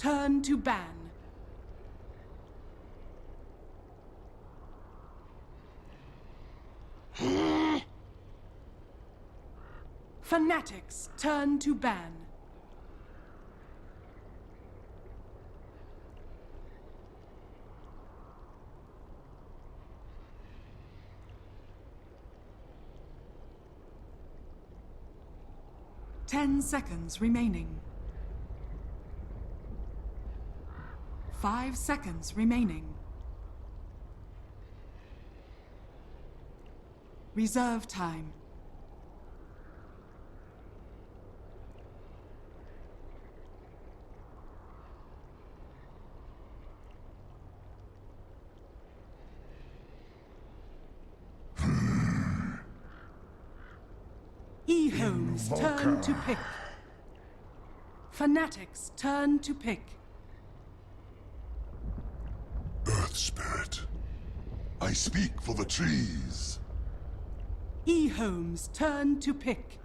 turn to ban. Fnatic's turn to ban. Ten seconds remaining. 5 seconds remaining. Reserve time. EHOME's turn to pick. Fnatic's turn to pick. Earth Spirit, I speak for the trees. EHOME's turn to pick.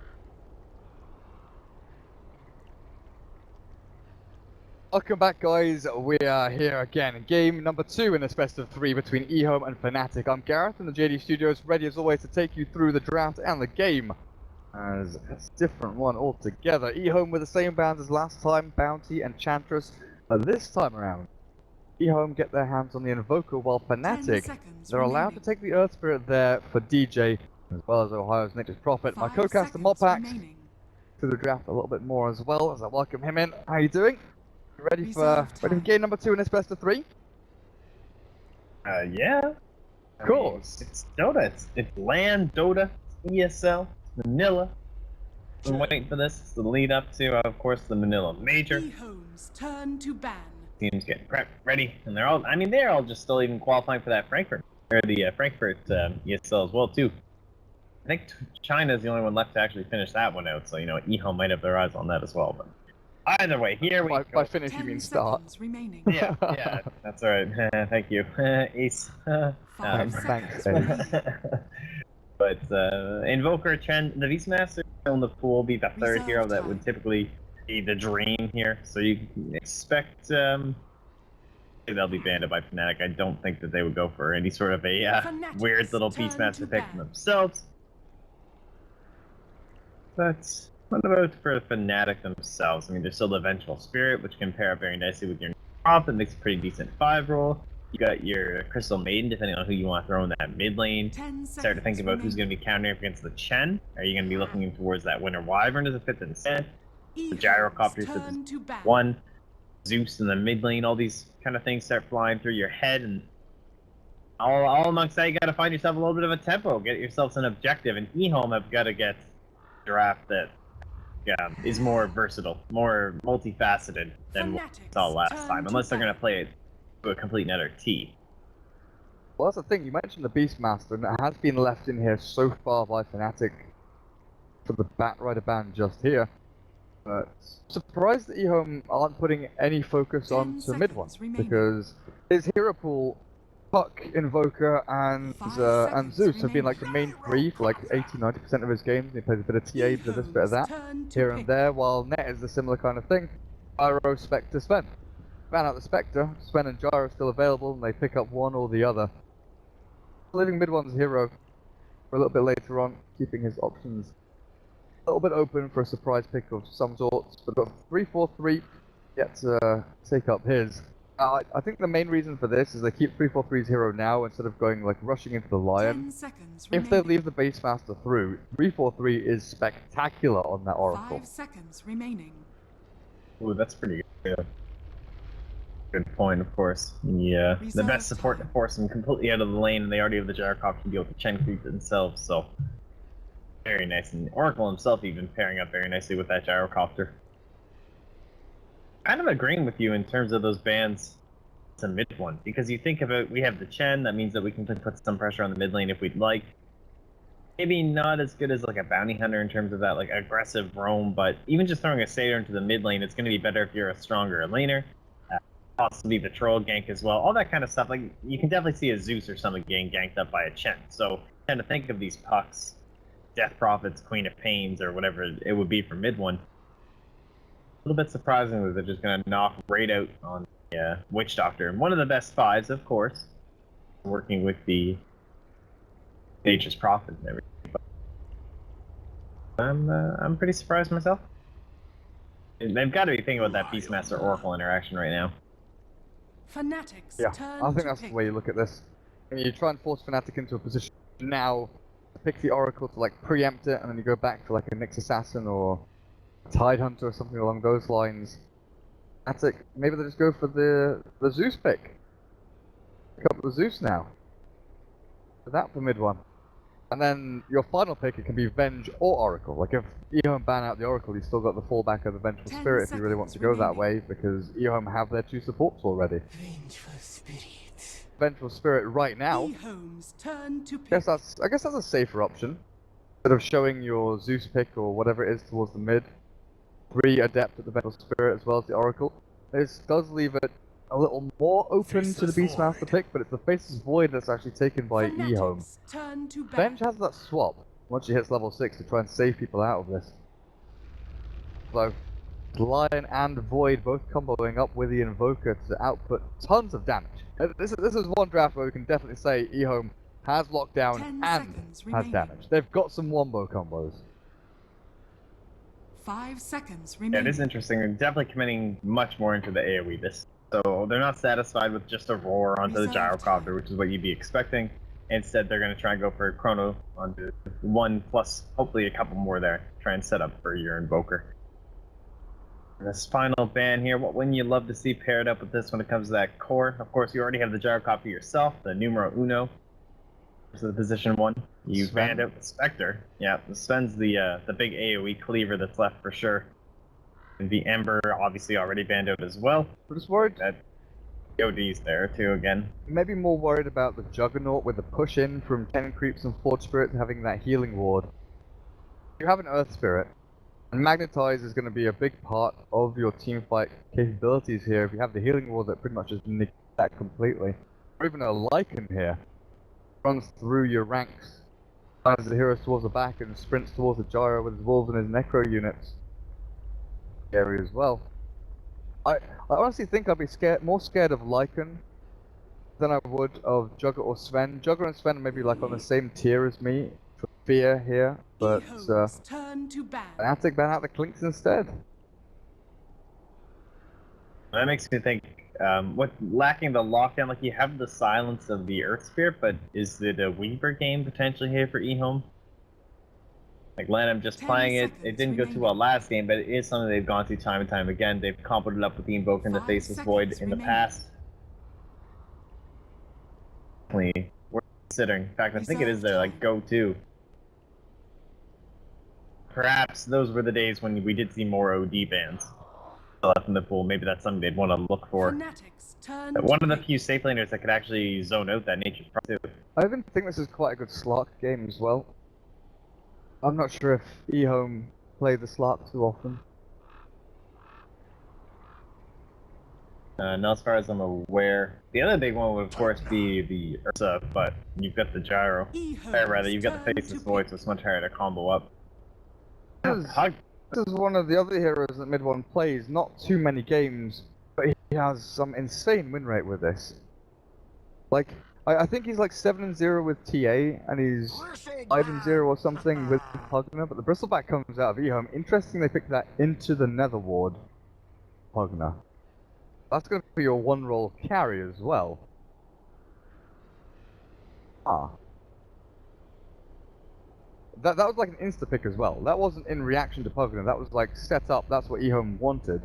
Welcome back, guys. We are here again. Game number 2 in this best of 3 between EHOME and Fnatic. I'm Gareth in the JD Studios, ready as always to take you through the draft and the game. As a different one altogether. EHOME with the same bands as last time, Bounty and Chantress. But this time around, EHOME get their hands on the Invoker, while Fnatic, they're allowed to take the Earth Spirit there for DJ, as well as Ohio's Nature's Prophet. My co-caster Mopax through the draft a little bit more as well, as I welcome him in. How you doing? You ready for game number 2 in this best of 3? Yeah. Cool. It's Dota. It's LAN, Dota, ESL, Manila. Been waiting for this. It's the lead up to, of course, the Manila Major. EHOME's turn to ban. Teams getting prepped, ready, and they're all just still even qualifying for that Frankfurt, or the Frankfurt ESL as well too. I think China is the only one left to actually finish that one out, so you know EHOME might have their eyes on that as well. But either way, here we go. By finish you mean start. Remaining. Yeah, that's all right. Thank you, Ace. Thanks, But Invoker, Chen, the Beastmaster in the pool be the third hero that would typically be the dream here. So you can expect they'll be banned by Fnatic. I don't think that they would go for any sort of a weird little Beastmaster pick themselves. But what about for Fnatic themselves? I mean, there's still the Vengeful Spirit, which can pair up very nicely with your Prophet, makes a pretty decent 5 roll. You got your Crystal Maiden, depending on who you want to throw in that mid lane. Start to think about who's going to be countering up against the Chen. Are you going to be looking towards that Winter Wyvern as a 5th instead? The Gyrocopter is 1. Zeus in the mid lane, all these kind of things start flying through your head, and all amongst that, you got to find yourself a little bit of a tempo, get yourself an objective, and EHOME have got to get a draft that is more versatile, more multifaceted than what we saw last time, unless they're going to play it to a complete nether T. Well, that's the thing, you mentioned the Beastmaster, and it has been left in here so far by Fnatic for the Batrider ban just here. But surprised that EHOME aren't putting any focus on to mid one, because his hero pool, Puck, Invoker, and Zeus have been like the main 3 for like 80-90% of his games. He plays a bit of TA, but this bit of that, here and there, while Net is a similar kind of thing. Gyro, Spectre, Sven. Ban out the Spectre, Sven and Gyro are still available, and they pick up one or the other. Leaving mid one's hero for a little bit later on, keeping his options a little bit open for a surprise pick of some sorts. But got 3-4-3 yet to take up his. I think the main reason for this is they keep 3-4-3's hero now instead of going like rushing into the Lion. If they leave the Beastmaster through, 3-4-3 is spectacular on that Oracle. 5 seconds remaining. Ooh, that's pretty good. Yeah. Good point, of course. Yeah, the best support to force them completely out of the lane, and they already have the Gyrocopter to deal with the Chen creep themselves, so very nice. And Oracle himself even pairing up very nicely with that Gyrocopter. Kind of agreeing with you in terms of those bans to mid one, because you think about, we have the Chen, that means that we can put some pressure on the mid lane if we'd like. Maybe not as good as like a Bounty Hunter in terms of that like aggressive roam, but even just throwing a Satyr into the mid lane, it's going to be better if you're a stronger laner. Possibly the troll gank as well, all that kind of stuff. Like, you can definitely see a Zeus or something getting ganked up by a Chen. So tend to think of these Pucks, Death Prophets, Queen of Pains, or whatever it would be for mid one. A little bit surprising that they're just going to knock right out on the Witch Doctor. One of the best fives, of course, working with the Nature's Prophet and everything. But I'm pretty surprised myself. They've got to be thinking about that Beastmaster Oracle interaction right now. Fnatic's Yeah, turn I think to that's pick. the way you look at this. I mean, you try and force Fnatic into a position now to pick the Oracle to like preempt it, and then you go back to like a Nyx Assassin or a Tidehunter or something along those lines. Fnatic, maybe they just go for the Zeus pick. Pick up the Zeus now. For that for mid one. And then your final pick, it can be Venge or Oracle. Like if EHOME ban out the Oracle, you've still got the fallback of the Vengeful 10 Spirit if you really want to go that way, because EHOME have their 2 supports already. Vengeful spirit. Vengeful Spirit right now, EHOME's turn to I pick. guess that's a safer option. Instead of showing your Zeus pick or whatever it is towards the mid, 3 Adept at the Vengeful Spirit as well as the Oracle. This does leave it a little more open to the Beastmaster pick, but it's the Faceless Void that's actually taken by EHOME. Fnatic's turn to ban. Venge has that swap once she hits level 6 to try and save people out of this. So, Lion and Void both comboing up with the Invoker to output tons of damage. This is one draft where we can definitely say EHOME has lockdown 10 and seconds has remaining. damage. They've got some wombo combos. 5 seconds Yeah, remaining. it is interesting. They're definitely committing much more into the AoE this. So they're not satisfied with just a roar onto the Reserve gyrocopter, time. which is what you'd be expecting. Instead, they're going to try and go for a chrono onto 1 plus hopefully a couple more there. Try and set up for your Invoker. And this final ban here, what wouldn't you love to see paired up with this when it comes to that core? Of course, you already have the gyrocopter yourself, the numero uno. So the position 1. You Sven. banned out the Spectre. Yeah, Sven's the big AoE cleaver that's left for sure. And the Ember obviously already banned out as well. We're just worried, That OD's there too again. maybe more worried about the Juggernaut with the push in from 10 creeps and Forge Spirit having that healing ward. You have an Earth Spirit, and Magnetize is going to be a big part of your teamfight capabilities here if you have the healing ward that pretty much just negates that completely. Or even a Lycan here runs through your ranks, finds the heroes towards the back and sprints towards the Gyro with his Wolves and his Necro units. Scary as well. I honestly think I'd be more scared of Lycan than I would of Jugger or Sven. Jugger and Sven are maybe like on the same tier as me for fear here, but EHOME's turn to ban. Fnatic ban out the Clinks instead. That makes me think, what lacking the lockdown, like you have the silence of the Earth Spirit, but is it a Weaver game potentially here for EHOME? Like Lanham just 10 playing it, seconds it didn't go too well last game, but it is something they've gone through time and time again. They've comboed it up with the Invoker and the 5 Faceless Void seconds in the remaining. past. We're considering. In fact, I think it is their like go-to. Perhaps those were the days when we did see more OD bans left in the pool. Maybe that's something they'd want to look for. Fnatic's turn One to of the pick. few safe laners that could actually zone out that Nature's Prophet too. I even think this is quite a good Slark game as well. I'm not sure if EHOME play the Slark too often. Not as far as I'm aware. The other big one would, of course, be the Ursa, but you've got the Gyro. EHOME's Or rather, you've got the turn Faceless to Void, pick. so it's much harder to combo up. This is one of the other heroes that mid one plays, not too many games, but he has some insane win rate with this. Like, I think he's like 7-0 with TA, and he's 5-0 or something with Pugna, but the Bristleback comes out of EHOME. Interesting they picked that into the Nether Ward, Pugna. That's going to be your one-roll carry as well. Ah. That was like an insta-pick as well. That wasn't in reaction to Pugna, that was like set up, that's what EHOME wanted.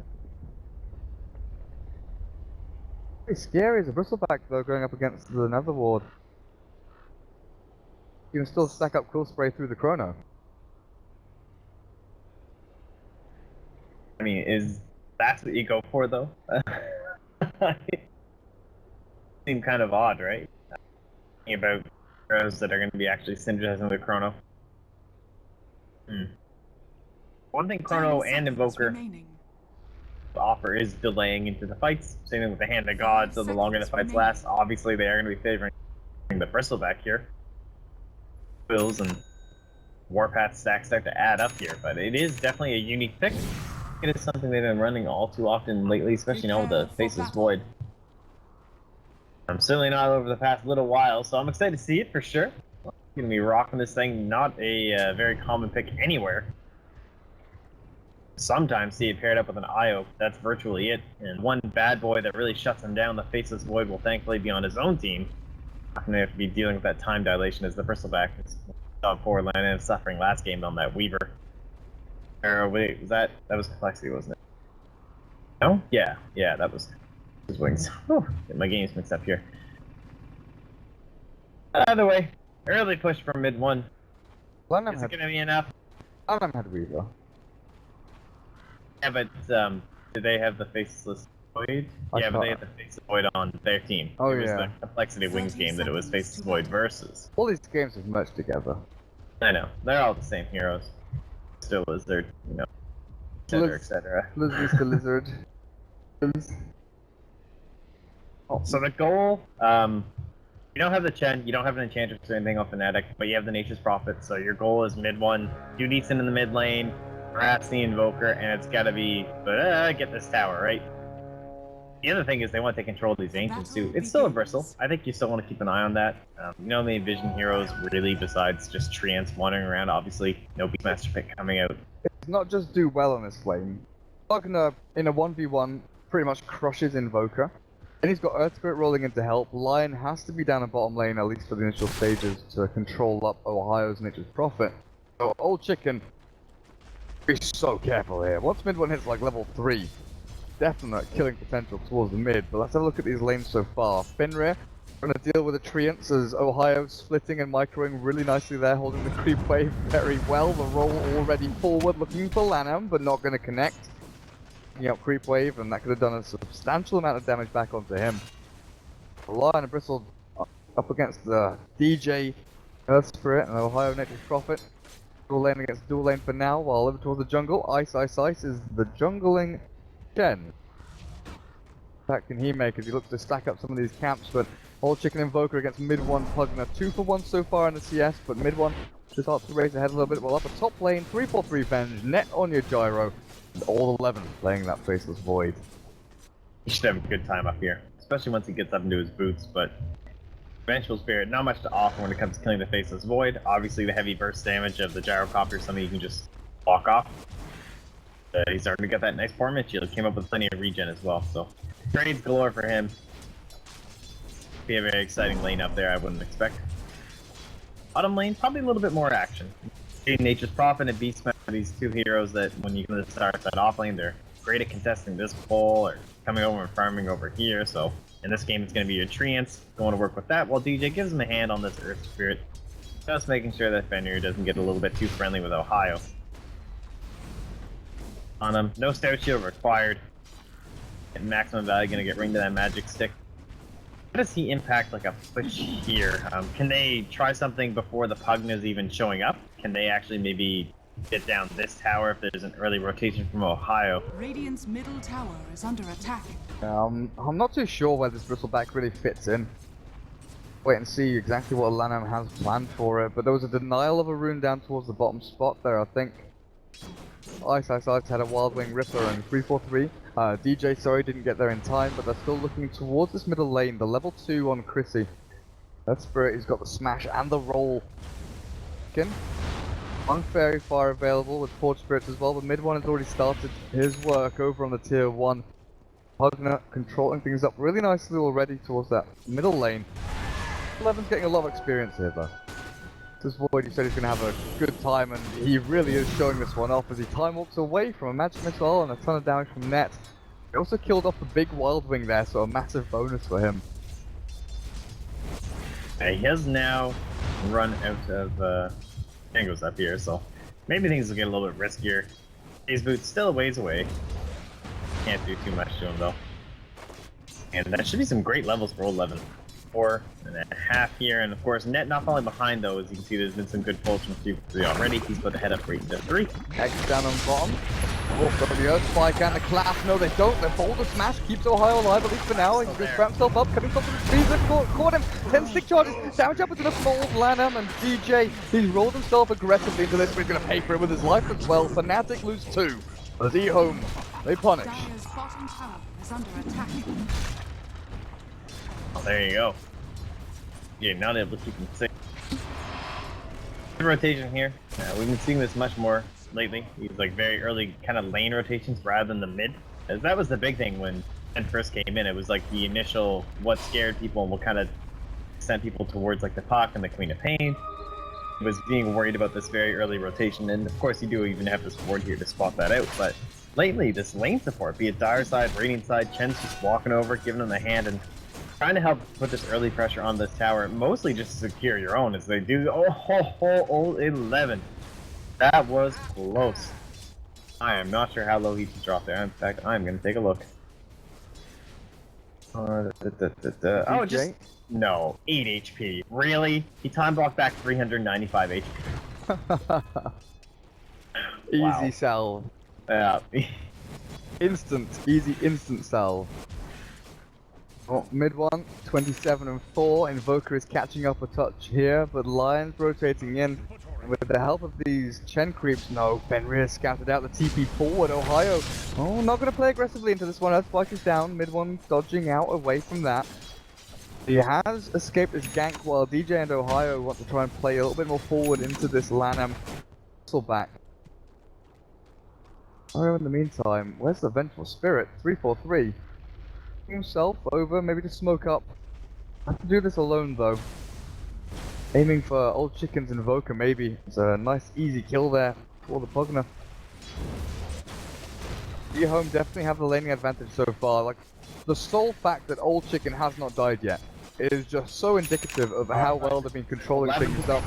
Pretty scary as a Bristleback though, going up against the Nether Ward. You can still stack up Cool Spray through the Chrono. I mean, that's what you go for, though? Seem kind of odd, right? Thinking about heroes that are going to be actually synergizing with Chrono. One thing 10 Chrono and seconds Invoker remaining. offer is delaying into the fights. Same thing with the Hand of God, so the longer the fights last, obviously they are going to be favoring the Bristleback here. Bills and Warpath stacks start to add up here, but it is definitely a unique pick. It is something they've been running all too often lately, especially now with the Faceless Void. I'm certainly not over the past little while, so I'm excited to see it for sure. I'm gonna be rocking this thing, not a very common pick anywhere. Sometimes see it paired up with an IO, that's virtually it. And one bad boy that really shuts him down, the Faceless Void, will thankfully be on his own team. Not gonna have to be dealing with that time dilation as the Bristleback saw poor Lana suffering last game on that Weaver. Or wait, that was Complexity, wasn't it? No? Yeah, that was his wings. Whew, get my games mixed up here. Either way, early push from mid one. Is it gonna be enough? Lanham had Weaver. Yeah, but did they have the Faceless Void? Yeah, but they had the Faceless Void on their team. Oh, it was yeah. the Complexity Wings game that it was Faceless Void versus. All these games have merged together. I know, they're all the same heroes. Still Lizard, you know, etc., etc. Lizard's the lizard. So the goal, you don't have the Chen, you don't have an Enchantress or anything off Fnatic, but you have the Nature's Prophet, so your goal is mid one, do decent in the mid lane, harass the Invoker, and it's gotta be, get this tower, right? The other thing is they want to take control of these Ancients too. It's still a bristle. I think you still want to keep an eye on that. You know how many Vision heroes really, besides just Treants wandering around, obviously, no Beastmaster pick coming out. It's not just do well on this lane. Wagner, in a 1v1, pretty much crushes Invoker. And he's got Earth Spirit rolling in to help. Lion has to be down in bottom lane, at least for the initial stages, to control up Ohio's Nature's Prophet. So Old Chicken, be so careful here. Once mid one hits like level 3, definite killing potential towards the mid. But let's have a look at these lanes so far. Fenrir going to deal with the Treants as Ohio splitting and microing really nicely there, holding the creep wave very well. The roll already forward, looking for Lanham, but not going to connect. Yep, creep wave, and that could have done a substantial amount of damage back onto him. Lion and Bristle up against the DJ, Earth Spirit, and Ohio Nature's Prophet. Dual lane against dual lane for now, while over towards the jungle. Ice is the jungling Chen. What can he make as he looks to stack up some of these camps, but Old Chicken Invoker against mid one Pugna. 2 for 1 so far in the CS, but mid one just starts to race ahead a little bit. While up at top lane, 3-4-3 Venge, net on your gyro. And all 11 playing that Faceless Void. He should have a good time up here, especially once he gets up into his boots, but Vengeful Spirit, not much to offer when it comes to killing the Faceless Void. Obviously the heavy burst damage of the Gyrocopter is something you can just walk off. He's starting to get that nice poor mid shield, came up with plenty of regen as well, so trades galore for him. Be a very exciting lane up there, I wouldn't expect. Bottom lane, probably a little bit more action. Nature's Prophet and Beastmaster are these two heroes that when you start that off lane, they're great at contesting this pole or coming over and farming over here. So in this game, it's going to be your Treants going to work with that, while DJ gives him a hand on this Earth Spirit, just making sure that Fenrir doesn't get a little bit too friendly with Ohio. On him, no Stout Shield required. And maximum value going to get ringed to that magic stick. How does he impact like a push here? Can they try something before the Pugna is even showing up? Can they actually maybe get down this tower if there's an early rotation from Ohio? Radiant's middle tower is under attack. I'm not too sure where this Bristleback really fits in. Wait and see exactly what Lanham has planned for it, but there was a denial of a rune down towards the bottom spot there, I think. Ice had a Wild Wing Ripper and 3-4-3. DJ, sorry, didn't get there in time, but they're still looking towards this middle lane. The level 2 on Chrissy. That Spirit, he's got the smash and the roll. One Fairy Fire available with Forge Spirits as well. The mid one has already started his work over on the tier 1. Pugna controlling things up really nicely already towards that middle lane. 11's getting a lot of experience here though. This Void, he said he's going to have a good time, and he really is showing this one off as he time walks away from a magic missile and a ton of damage from net. He also killed off the big Wild Wing there, so a massive bonus for him. He has now run out of angles up here, so maybe things will get a little bit riskier. His boot's still a ways away. Can't do too much to him though. And that should be some great levels for old 11. 4.5 here, and of course net not falling behind though. As you can see, there's been some good pulls from 3 already. He's about to head up right into 3. X down on bottom. Oh, got the Earth Spike and the Clash. No, they don't. Their Boulder Smash keeps Ohio alive, at least for now. He's just wrapped himself up, coming up to the trees. They've caught him. 10 stick charges. Damage up into the fold. Lanham and DJ. He's rolled himself aggressively into this, but he's going to pay for it with his life as well. Fnatic lose 2. As EHOME, they punish. Dire's bottom tower is under attack. Oh, there you go. Yeah, not able to keep him safe. Good rotation here. We've been seeing this much more lately. These like very early kind of lane rotations rather than the mid. As that was the big thing when Ken first came in. It was like the initial what scared people and what kind of sent people towards like the Puck and the Queen of Pain. Was being worried about this very early rotation, and of course you do even have this ward here to spot that out, but lately this lane support, be it Dire side, Radiant side, Chen's just walking over, giving them the hand, and trying to help put this early pressure on this tower, mostly just to secure your own, as they do. Oh, 11. That was close. I am not sure how low he should drop there. In fact, I'm going to take a look. Oh, just... No, 8 HP. Really? He time blocked back 395 HP. Easy salve. Yeah. Easy instant salve. Oh, mid one, 27 and 4. Invoker is catching up a touch here, but Lion's rotating in. And with the help of these Chen creeps, no, Fenrir scouted out the TP forward, Ohio. Oh, not going to play aggressively into this one. Earthspike is down, mid one dodging out away from that. He has escaped his gank while DJ and Ohio want to try and play a little bit more forward into this Lanham back. Oh, in the meantime, where's the Vengeful Spirit? 343. Himself over, maybe to smoke up. I have to do this alone though. Aiming for Old Chicken's Invoker maybe. It's a nice easy kill there for the Pugner. EHOME definitely have the laning advantage so far. Like, the sole fact that Old Chicken has not died yet is just so indicative of how well they've been controlling things up.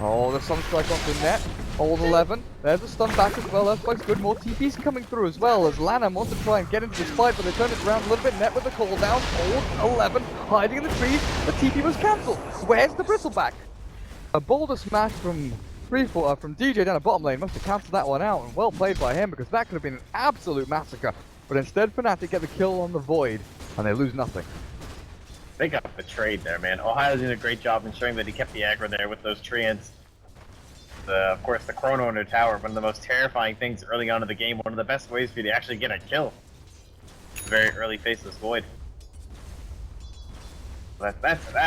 Oh, the Sunstrike onto net. Old 11. There's a stun back as well. Earthspike's good. More TP's coming through as well as Lanham wants to try and get into this fight, but they turn it around a little bit. Net with the cooldown. Old 11 hiding in the trees. The TP was cancelled. Where's the Bristleback? A boulder smash from from DJ down the bottom lane must have cancelled that one out, and well played by him because that could have been an absolute massacre. But instead, Fnatic get the kill on the Void, and they lose nothing. They got betrayed there, man. Ohio's doing a great job ensuring that he kept the aggro there with those treants. Of course, the Chrono in the tower, one of the most terrifying things early on in the game, one of the best ways for you to actually get a kill. Very early Faceless Void. That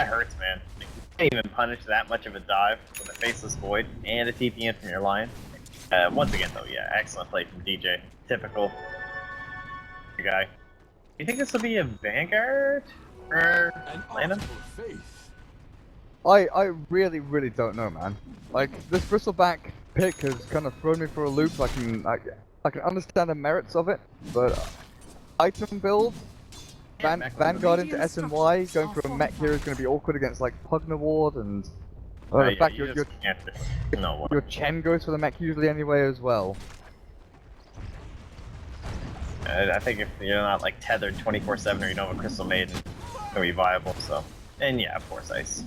hurts, man. You can't even punish that much of a dive with a Faceless Void and a TP in from your Lion. Once again, though, yeah, excellent play from DJ. Typical guy. Do you think this will be a Vanguard? Or Landon? I really don't know, man. Like, this Bristleback pick has kind of thrown me for a loop. I can understand the merits of it, but item build, Vanguard into SNY, going for a mech here is going to be awkward against like Pugner Ward, and the fact your Chen goes for the mech usually anyway as well. I think if you're not like tethered 24/7 or you don't have a Crystal Maiden, it's gonna be viable. So, and yeah, of course, Ice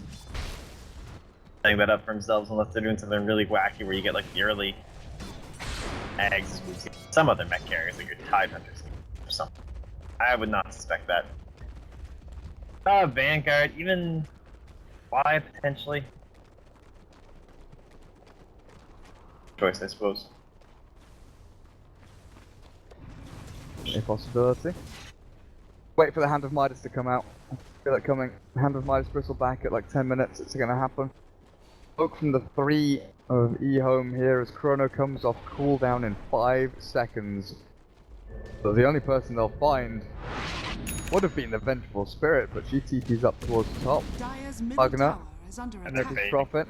setting that up for themselves unless they're doing something really wacky where you get like the early eggs. Some other mech carriers, like your Tide Hunters or something. I would not suspect that. Vanguard, even why potentially? Choice, I suppose. A possibility. Wait for the Hand of Midas to come out. I feel it coming. Hand of Midas Bristleback at like 10 minutes. It's gonna happen. Look from the 3 of EHOME here as Chrono comes off cooldown in 5 seconds. So the only person they'll find would have been the Vengeful Spirit, but she TP's up towards the top. Pugner and there's his Prophet.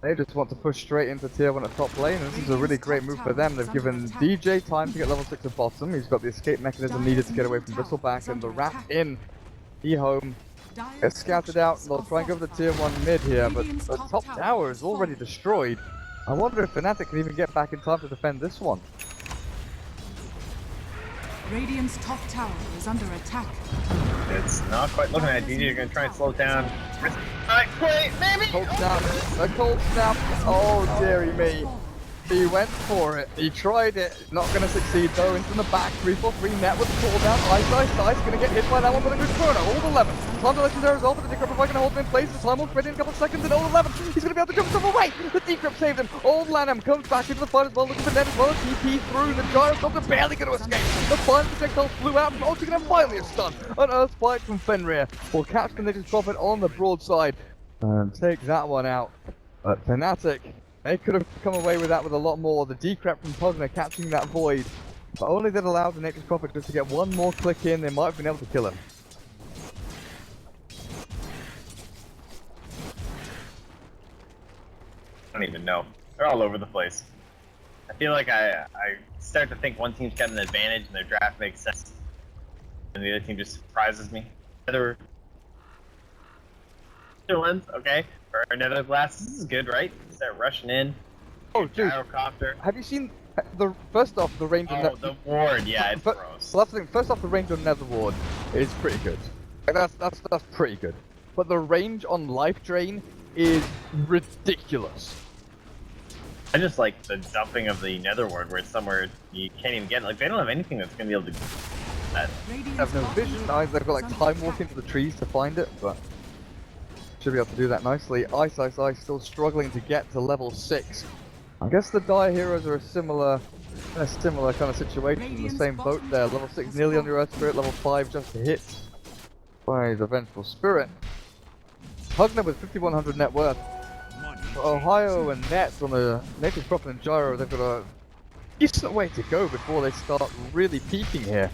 They just want to push straight into tier 1 at top lane, and this is a really great move for them. They've given DJ time to get level 6 at bottom. He's got the escape mechanism needed to get away from Bristleback, and the wrap in. EHOME gets scouted out, and they'll try and go for the tier 1 mid here, but the top tower is already destroyed. I wonder if Fnatic can even get back in time to defend this one. Radiant's top tower is under attack. It's not quite looking at it. DJ are going to try and slow it down. Alright, wait, maybe! Cold snap. A cold snap. Oh, dearie me. He went for it. He tried it. Not going to succeed though. Into the back. 3-4-3 net with the cooldown. Ice. Going to get hit by that one with a good corner. All 11. Time to legendary as well, but the decrypt probably going to hold him in place. The time will ready in a couple of seconds. And all 11. He's going to be able to jump himself away. The decrypt saved him. Old Lanham comes back into the fight as well. Looking for net as well. TP through. The gyro are barely going to escape. The final projectile flew out. And also going to finally a stun. An Earth Spike from Fenrir will catch the Nature's Prophet on the broadside and take that one out. But Fnatic, they could have come away with that with a lot more. The decrypt from Pugner catching that void. But only that allowed the Nature's Prophet just to get one more click in. They might have been able to kill him. I don't even know. They're all over the place. I feel like I start to think one team's got an advantage and their draft makes sense, and the other team just surprises me. Other ones, okay, or another blast. This is good, right? Start rushing in. Oh, dude! Gyrocopter. Have you seen the first off the range? Oh, the ward, yeah, it's gross. Well, that's the thing. First off, the range on Nether Ward is pretty good. Like, that's pretty good. But the range on Life Drain is ridiculous. I just like the dumping of the Nether Ward where it's somewhere you can't even get it. Like, they don't have anything that's gonna be able to do that. They have no vision. They've got like time walk into the trees to find it, but should be able to do that nicely. Ice still struggling to get to level 6. I guess the Dire Heroes are a similar kind of situation, in the same boat there. Level 6 nearly on your Earth Spirit, level 5 just hit by the Vengeful Spirit. Pugner with 5,100 net worth. Ohio and Nets on the Nature's Prophet and Gyro, they've got a decent way to go before they start really peaking here.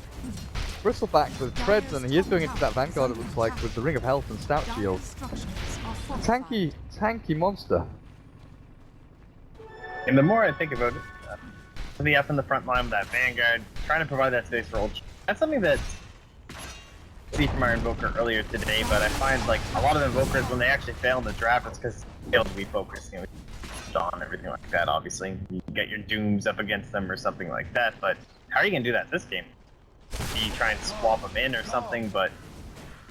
Bristleback with Treads, and he is going into that Vanguard, it looks like, with the Ring of Health and Stout Shield. Tanky monster. And the more I think about it, to be up in the front line with that Vanguard, trying to provide that space for old. That's something that I see from our Invoker earlier today, but I find like a lot of Invokers, when they actually fail in the draft, it's because they fail to be focused, you know, Dawn, everything like that, obviously. You can get your Dooms up against them or something like that, but how are you going to do that this game? You try and swap them in or something, but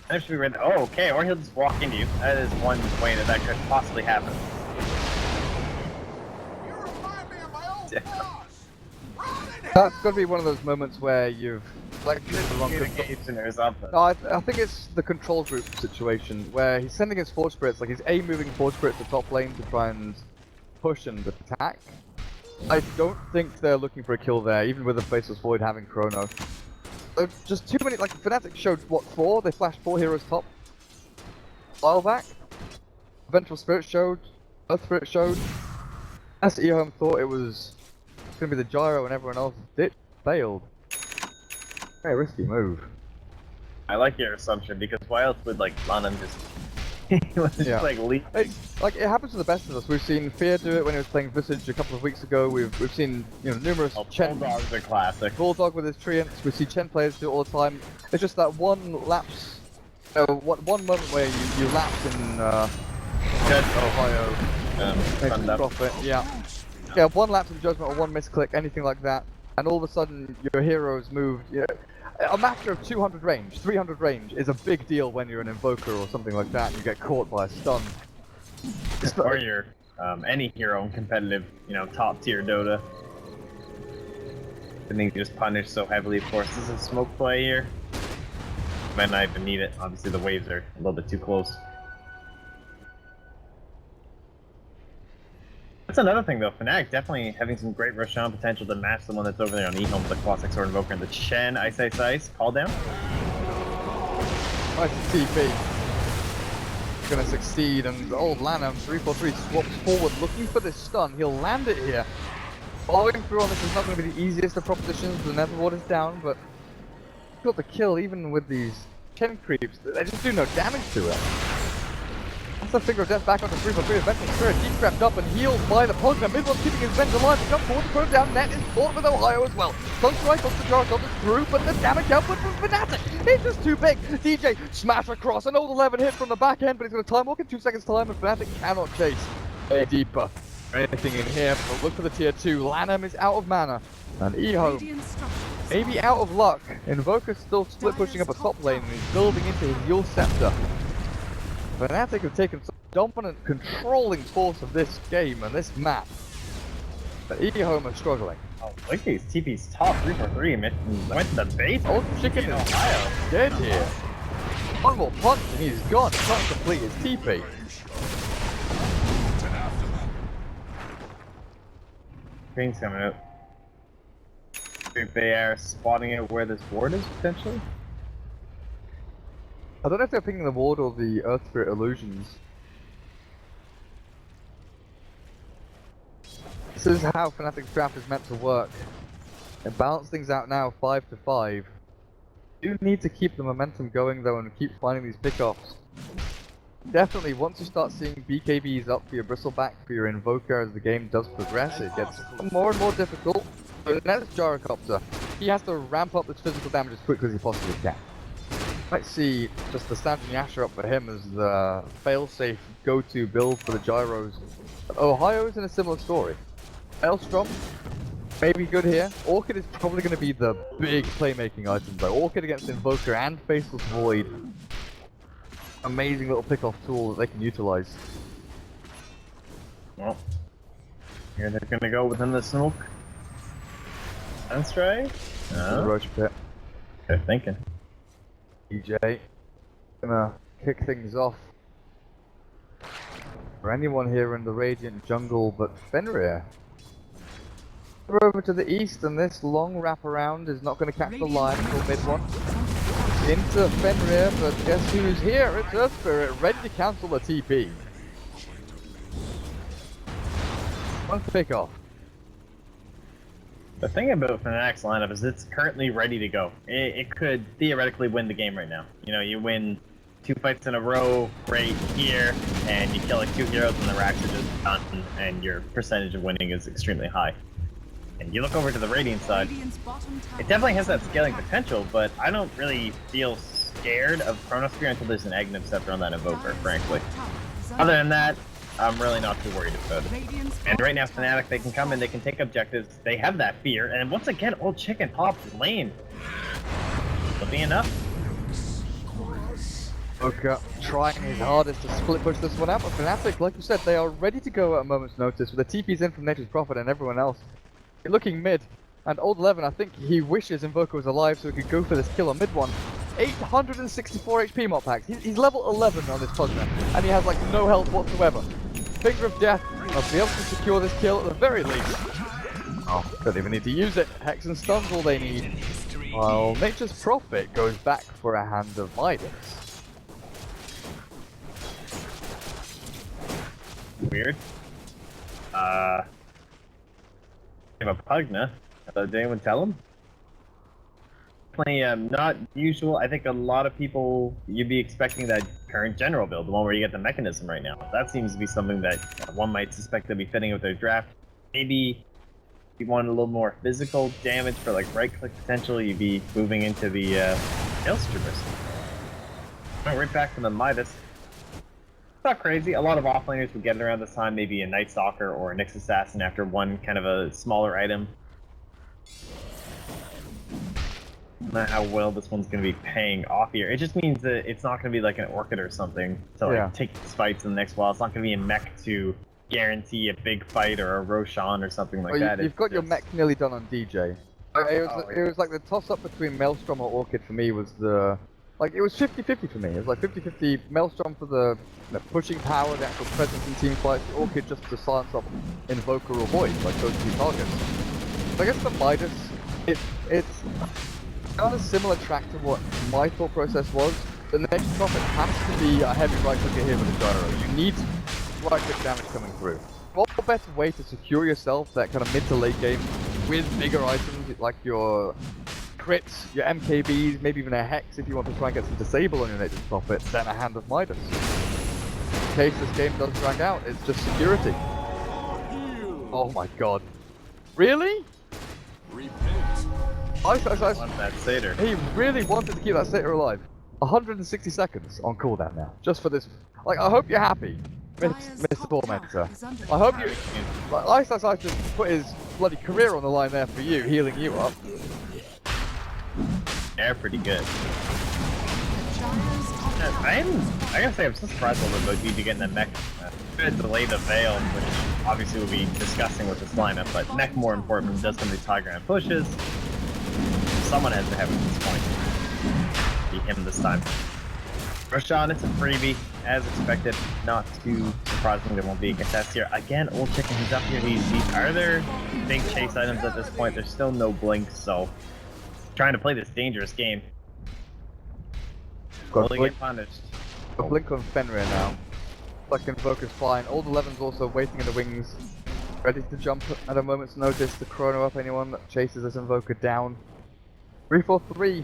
that should be ready. Oh, okay, or he'll just walk into you. That is one way that could possibly happen. That's got to be one of those moments where you've like or something. No, I think it's the control group situation where he's sending his Force Spirits, like he's moving Force Spirits to top lane to try and push and attack. I don't think they're looking for a kill there, even with the Faceless Void having Chrono. There's just too many, like Fnatic showed what, 4? They flashed 4 heroes top. While back. Vengeful Spirit showed, Earth Spirit showed. As EHOME thought it was going to be the Gyro and everyone else did, failed. Very risky move. I like your assumption, because why else would like Lanham just just like leak? Like it happens to the best of us. We've seen Fear do it when he was playing Visage a couple of weeks ago. We've seen, you know, numerous Chen. Bulldog's a classic. Bulldog with his Treants. We see Chen players do it all the time. It's just that one lapse, one moment where you lapse in Ohio. Prophet, yeah, one lapse in judgment or one misclick, anything like that, and all of a sudden your heroes moved. You know, a matter of 200 range, 300 range is a big deal when you're an Invoker or something like that, and you get caught by a stun. Or you're any hero in competitive, you know, top tier Dota. I think you just punish so heavily. Of course, this is a smoke play here. Might not even need it. Obviously, the waves are a little bit too close. That's another thing though, Fnatic definitely having some great Roshan potential to match the one that's over there on EHOME, the Classic Sword Invoker and the Chen Ice, call down. Nice TP. Gonna succeed, and old Lanham 3-4-3 swaps forward looking for this stun. He'll land it here. Following through on this is not going to be the easiest of propositions. The Nether Ward is down, but got the kill even with these Chen creeps. They just do no damage to it. That's the Finger of Death back onto 3-4-3. Vengeful Spirit decrept up and healed by the Pugner. Mid-one keeping his Venge alive. To jump forward to put him down. Net is caught with Ohio as well. Sunstrike off the jar, goes through, but the damage output from Fnatic is just too big. DJ smash across. An old 11 hit from the back end, but he's going to time walk in 2 seconds time, and Fnatic cannot chase a deeper anything in here. But look for the tier 2. Lanham is out of mana, and EHOME maybe out of luck. Invoker's still split pushing up a top lane, and he's building into his Yule Scepter. Fnatic have taken some dominant, controlling force of this game and this map. But EHOME are struggling. Oh, look at these TP's top 3 for 3. Went to the base. Old Chicken in is Ohio. dead here. One more punch and he's gone. He can't complete his TP. Green's coming out. Think they are spotting out where this ward is, potentially? I don't know if they're picking the ward or the Earth Spirit illusions. This is how Fnatic's draft is meant to work. They balance things out now 5 to 5. You need to keep the momentum going though and keep finding these pickoffs. Definitely, once you start seeing BKBs up for your Bristleback, for your Invoker as the game does progress, it gets more and more difficult. So the next Gyrocopter, he has to ramp up this physical damage as quickly as he possibly can. Might see just the standard Yasha up for him as the failsafe go-to build for the Gyros. Ohio is in a similar story. Maelstrom, maybe good here. Orchid is probably going to be the big playmaking item though. Orchid against Invoker and Faceless Void. Amazing little pick-off tool that they can utilize. Well, here they're gonna go within the smoke. Sunstray? The No. Roach Pit. They're thinking. EJ. Gonna kick things off. For anyone here in the Radiant jungle but Fenrir. We're over to the east and this long wraparound is not going to catch the line until mid one. Into Fenrir, but guess who's here? It's Earth Spirit, ready to cancel the TP. One pick off. The thing about Fnatic's lineup is it's currently ready to go. It could theoretically win the game right now. You know, you win 2 fights in a row right here, and you kill like 2 heroes and the racks are just done, and your percentage of winning is extremely high. And you look over to the Radiant side, it definitely has that scaling potential, but I don't really feel scared of Chronosphere until there's an Aghanim Scepter on that Invoker, frankly. Other than that, I'm really not too worried about it. And right now, Fnatic, they can come in, they can take objectives, they have that fear, and once again, Old Chicken pops lane. Will be enough? Okay, trying his hardest to split push this one out, but Fnatic, like you said, they are ready to go at a moment's notice with the TPs in from Nature's Prophet and everyone else. Looking mid, and Old 11, I think he wishes Invoker was alive so he could go for this kill on mid one. 864 HP mod packs. He's level 11 on this Pugner, and he has like no health whatsoever. Finger of Death must be able to secure this kill at the very least. Oh, don't even need to use it. Hex and Stun's all they need. While Nature's Prophet goes back for a hand of Midas. Weird. Have a Pugna. Did anyone tell him? Definitely not usual. I think a lot of people, you'd be expecting that current general build, the one where you get the mechanism right now. That seems to be something that one might suspect to be fitting with their draft. Maybe if you want a little more physical damage for like right click potential, you'd be moving into the Hailstrippers. Went right back to the Midas. Not crazy. A lot of offlaners would get it around this time, maybe a Night Stalker or a Nyx Assassin after one kind of a smaller item. I don't know how well this one's going to be paying off here. It just means that it's not going to be like an Orchid or something to like take these fights in the next while. It's not going to be a mech to guarantee a big fight or a Roshan or something like that. You've got your mech nearly done on DJ. It was like the toss-up between Maelstrom or Orchid for me was the... Like, it was 50-50 for me. It was like 50-50 Maelstrom for the pushing power, the actual presence in team fights, Orchid just to silence up Invoker or Void, like those two targets. So I guess the Midas, it's kind of a similar track to what my thought process was. The next Prophet has to be a heavy right clicker here with a gyro. You need right click damage coming through. What better way to secure yourself that kind of mid to late game with bigger items like your crits, your MKBs, maybe even a Hex if you want to try and get some disable on your Nature's Prophet, than a Hand of Midas. In case this game does drag out, it's just security. Oh my god. Really? Want that Satyr. He really wanted to keep that Satyr alive. 160 seconds on cooldown now, just for this. Like, I hope you're happy, Mr. Tormentor. I hope you... Like, Ice just put his bloody career on the line there for you, healing you up. They're pretty good. I gotta say, I'm so surprised a little bit about you getting that mech. gonna delay the veil, which obviously would be disgusting with this lineup, but neck more important than just some of these high ground pushes. Someone has to have it at this point. Be him this time. Roshan, it's a freebie, as expected. Not too surprising there won't be a contest here. Again, Old Chicken, he's up here. Are there big chase items at this point? There's still no blink, so trying to play this dangerous game. Will they get punished? A blink on Fenrir now. Second focus fine. Old 11's also waiting in the wings, ready to jump at a moment's notice to chrono up anyone that chases this invoker down. 3-4-3.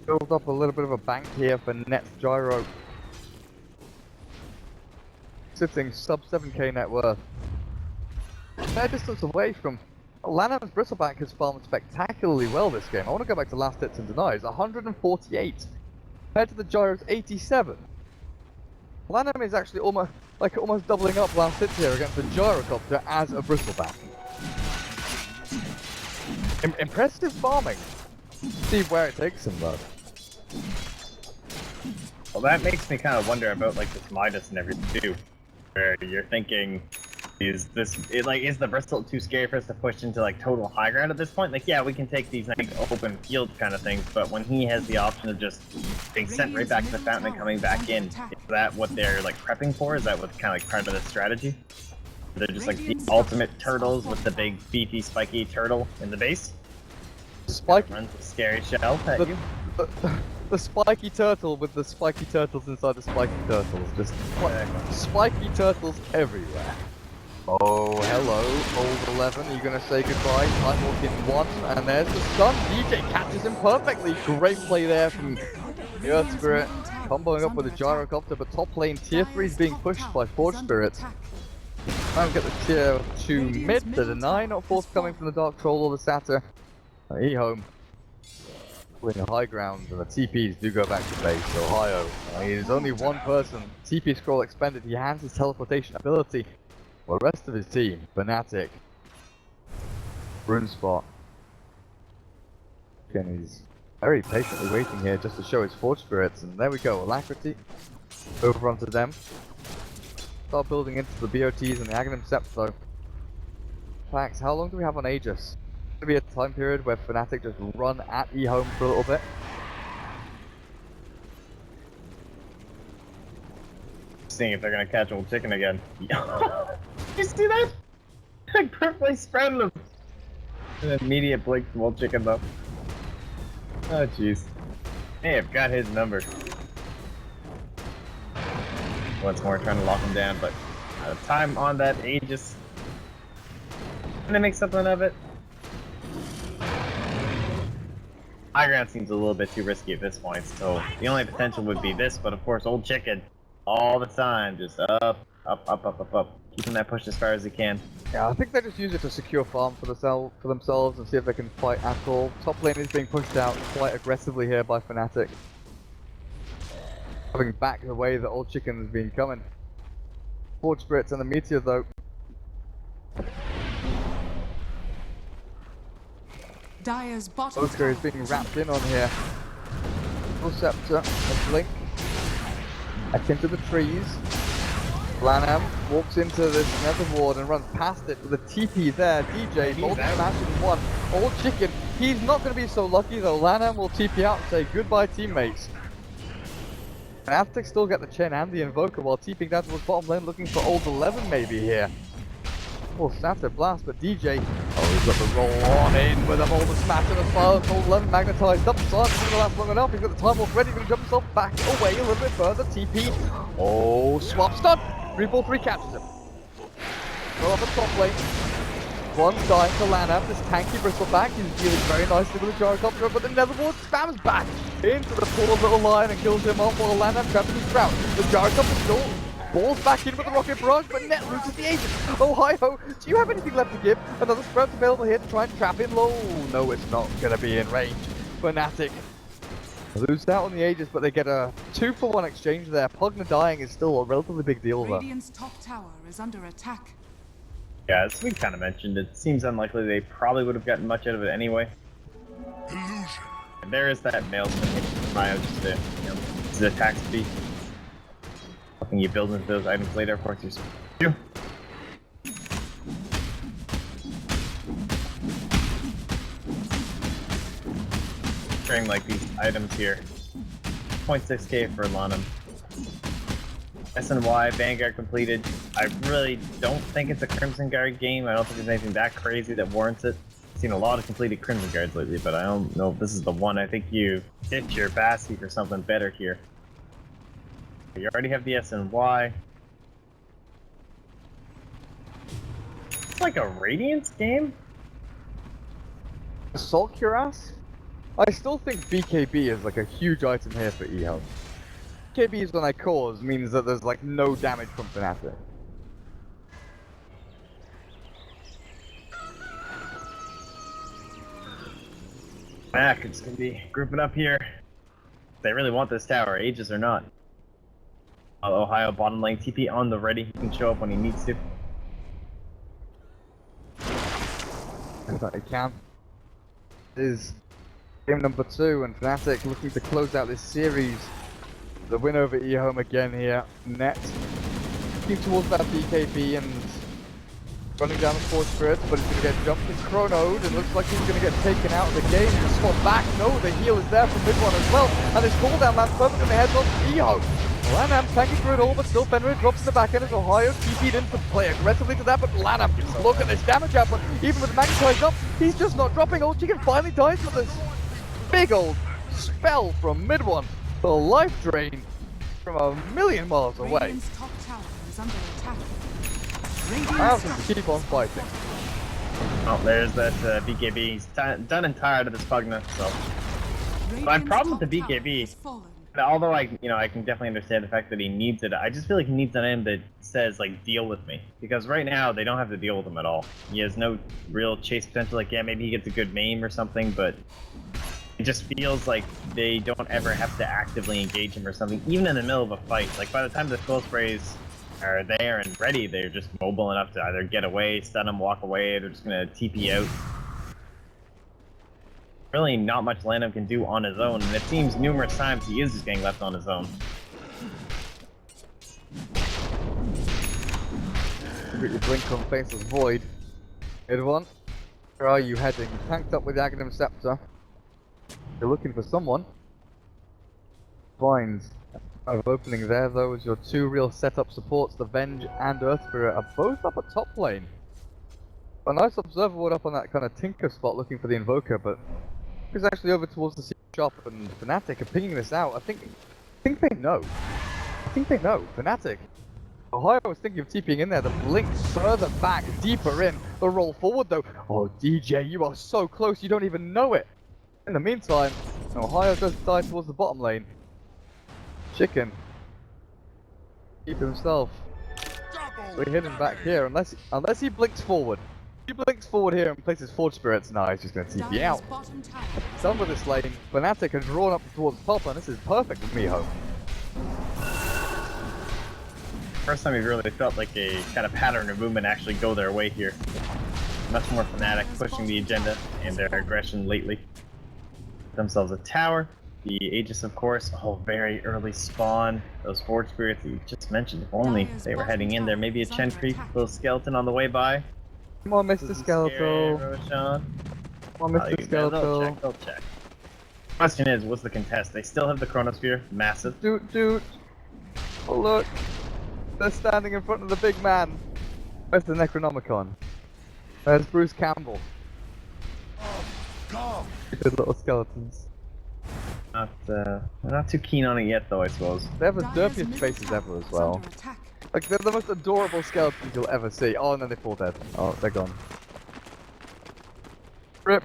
Build up a little bit of a bank here for Net's Gyro. Sitting sub 7k net worth. Fair distance away from Lanham's Bristleback has farmed spectacularly well this game. I want to go back to last hits and denies. 148 compared to the Gyro's 87. Lanham is actually almost doubling up last hits here against the Gyrocopter as a Bristleback. Impressive farming. See where it takes him though. Well, that makes me kind of wonder about like this Midas and everything too, where you're thinking, is the Bristol too scary for us to push into like total high ground at this point? Like, yeah, we can take these like open field kind of things, but when he has the option of just being sent right back to the fountain and coming back in, is that what they're like prepping for? Is that what kind of like part of the strategy? They're just like the ultimate turtles with the big beefy spiky turtle in the base. Spike Runs a scary shell at you. The spiky turtle with the spiky turtles inside the spiky turtles. Just spiky turtles everywhere. Oh, hello, Old 11. Are you going to say goodbye? Time walk in 1, and there's the stun. DJ catches him perfectly. Great play there from the Earth Spirit. Comboing up with the Gyrocopter, but top lane tier 3 is being pushed by Forge Spirit. Try and get the tier 2 mid to deny, not forthcoming from the Dark Troll or the Satyr. EHOME winning high ground, and the TPs do go back to base. Ohio, he's only one person. TP scroll expended. He has his teleportation ability. Well, the rest of his team, Fnatic, Rune Spot. Again, he's very patiently waiting here just to show his Forge Spirits, and there we go, Alacrity over onto them. Start building into the BOTs and the Aghanim Sept though. Fax, how long do we have on Aegis? Going to be a time period where Fnatic just run at EHOME for a little bit. Seeing if they're gonna catch Old Chicken again. You see that? I perfectly spread him. An immediate blink from Old Chicken though. Oh jeez. Hey, I've got his number. Once more trying to lock him down, but out of time on that Aegis. Gonna make something of it. High ground seems a little bit too risky at this point, so the only potential would be this, but of course Old Chicken all the time, just up, keeping that push as far as he can. Yeah, I think they just use it to secure farm for themselves and see if they can fight at all. Top lane is being pushed out quite aggressively here by Fnatic. Having back the way that Old Chicken has been coming. Forge Spirits and the Meteor though. Dire's bottom Oscar is being wrapped in on here. Full Scepter, a blink. Back into the trees. Lanham walks into this nether ward and runs past it with a TP there. DJ, Old Smash in 1. Old Chicken, he's not going to be so lucky though. Lanham will TP out and say goodbye teammates. Fnatic still get the Chen and the Invoker while TPing down towards bottom lane looking for Old 11 maybe here. Oh, Satyr blast, but DJ, he's got the roll on in with a hold of Smash and a silence. Old 11 magnetized up, silence isn't going to last long enough. He's got the time walk ready, going to jump himself back away a little bit further. TP, oh, swap stun. 3-4-3 catches him. Go up the top lane. One dying to Lanham, this tanky Bristleback. He's dealing very nicely with the Gyrocopter, but the Netherward spams back into the poor little line and kills him off while Lanham traps in his Sprout. The Gyrocopter still balls back in with the Rocket Barrage, but Net loses the agent. Oh, hi-ho, do you have anything left to give? Another Sprout available here to try and trap him low. No, it's not going to be in range. Fnatic lose out on the Aegis, but they get a 2-for-1 exchange there. Pugna dying is still a relatively big deal though. Radiant's top tower is under attack. Yeah, as we kind of mentioned, it seems unlikely they probably would have gotten much out of it anyway. Illusion. And there is that maelstrom hit Mayo just to, his attack speed. something you build into those items later, of course you're supposed to. Sharing like these items here. 0.6k for Lanham. SNY, Vanguard completed. I really don't think it's a Crimson Guard game. I don't think there's anything that crazy that warrants it. I've seen a lot of completed Crimson Guards lately, but I don't know if this is the one. I think you ditch your Bassi for something better here. You already have the SNY. It's like a Radiance game? Assault Cuirass? I still think BKB is like a huge item here for EHOME. BKBs when I cause means that there's like no damage from Fnatic. Mac, it's gonna be grouping up here. They really want this tower, Aegis or not. Ohio bottom lane TP on the ready. He can show up when he needs to. I thought he can. This is game number 2, and Fnatic looking to close out this series. The win over EHOME again here. Net looking towards that BKB and running down the Force Spirit, but he's going to get jumped and chronoed, and looks like he's going to get taken out of the game. He's swap back. No, the heal is there from mid-one as well, and his cooldown lands perfect in the heads of EHOME. Lanham tanking through it all, but still Fenrir drops in the back end as Ohio TP'd in to play aggressively to that, but Lanham, look at this damage output. Even with the magnetized up, he's just not dropping. Old Chicken finally dies with this big old spell from mid-one. The life drain from a million miles away. Radiant's top tower is under attack. I have to keep on fighting. Oh, there's that BKB. He's done and tired of this Pugna, so. My problem with the BKB, although I can definitely understand the fact that he needs it, I just feel like he needs an item that says, like, deal with me. Because right now, they don't have to deal with him at all. He has no real chase potential. Like, yeah, maybe he gets a good maim or something, but it just feels like they don't ever have to actively engage him or something, even in the middle of a fight. Like, by the time the Skull Sprays are there and ready, they're just mobile enough to either get away, stun him, walk away, they're just gonna TP out. Really not much Lanham can do on his own, and it seems numerous times he is just getting left on his own. Put your blink on Faceless Void. Good one. Where are you heading? Tanked up with the Aghanim Scepter. You're looking for someone. Vines of opening there, though, as your 2 real setup supports, the Venge and Earth Spirit, are both up at top lane. A nice observer ward up on that kind of Tinker spot looking for the Invoker, but he's actually over towards the shop, and Fnatic are pinging this out. I think they know. I think they know. Fnatic. Ohio was thinking of TPing in there, the blink further back, deeper in, the roll forward though. Oh, DJ, you are so close, you don't even know it. In the meantime, Ohio does die towards the bottom lane. Chicken. Keep himself. We're hidden back here, unless he blinks forward. If he blinks forward here and places Forge Spirits, no, he's just going to TP out. Done with this lane. Fnatic has drawn up towards top, and this is perfect with EHOME. First time we've really felt like a kind of pattern of movement actually go their way here. Much more Fnatic pushing the agenda and their aggression lately. Themselves a tower. The Aegis, of course, very early spawn. Those Forge Spirits that you just mentioned, if only they were heading in there. Maybe a Chen Creep, little skeleton on the way by. Come on, Mr. Skeletal. Roshan. Come on, Mr. Skeletal. They'll check. Question is, what's the contest? They still have the Chronosphere, massive. Dude. Oh, look. They're standing in front of the big man. Where's the Necronomicon? There's Bruce Campbell. Good little skeletons. Not too keen on it yet, though, I suppose. They have the derpiest faces ever as well. Like, they're the most adorable skeletons you'll ever see. Oh, and then they fall dead. Oh, they're gone. Rip.